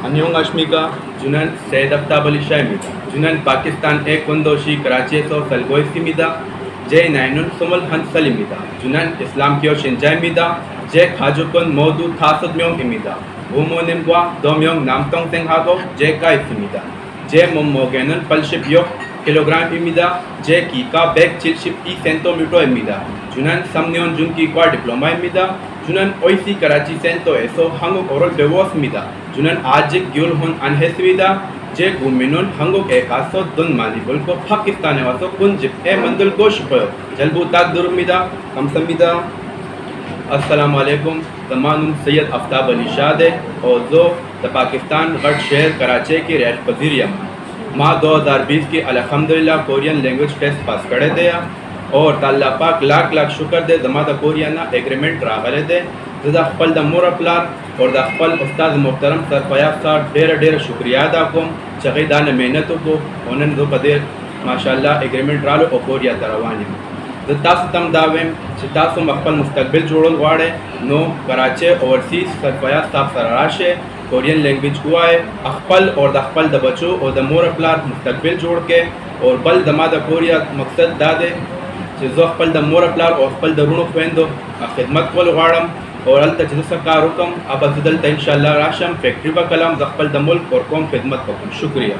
Anyong Ashmika, Junan Said Aftabali Shaimida, Junan Pakistan E Kondoshi Karachi so Salgoi Simida, J Nainun Sumal Han Salimida, Junan Islam Kyo Shinjaimida, J Khajukun Modu Thasad Myong Imida, Umonimwa Domyong Namtong Tenghago, J Kai Simida, J Momogenun Palship Yok kilogram imida, J Kika Bek Chilship E Cento Muto imida, Junan Samnyon Junki Kwa Diploma imida, Junan Oisi Karachi Cento Eso Hanguk Oral Devos mida, Junan Ajik Gyul Hun Anhesvida, J Guminun Hanguk Ekaso Dun Malibul ko Pakistan Waso Kunjip E Mandul Goshpo, Jalbu Tak Durmida, Kamsamida. Assalamu alaikum, तमाम सैयद आफ्ताब अली शादे और जो the Pakistan गढ़ शहर कराची की रियासत पजीरिया माह 2020 की अल्हम्दुलिल्लाह कोरियन लैंग्वेज टेस्ट पास करे दे और ताल्ला पाक लाख लाख शुक्र दे जमा द कोरियाना एग्रीमेंट रागले दे जदा खपल द मोर अपलार और द खपल उस्ताद मोहतरम सरफयाब साहब ढेर शुक्रिया अदा कोम चगीदान मेहनत को उन्हनि दो पदेर माशाल्लाह एग्रीमेंट रालो और कोरिया तरवानी तासु तम दावेम तासु मखपल मुस्तकबिल जोड़ल वाड़े नो कराची ओवरसीज सरफयाब साहब सराशे कोरियन लैंग्वेज हुआ है अखपल और दखपल द बचो और द मोर अपलार मुस्तकबिल जोड़ के और बल दमा द कोरिया मकसद दादे जो अखपल द मोर अपलार और अखपल द रुणु फेंदो खिदमत को वाड़म और अल तजलस का रुकम अब अजदल इंशाल्लाह राशम फैक्ट्री व कलाम दखपल द मुल्क और कौम खिदमत को शुक्रिया।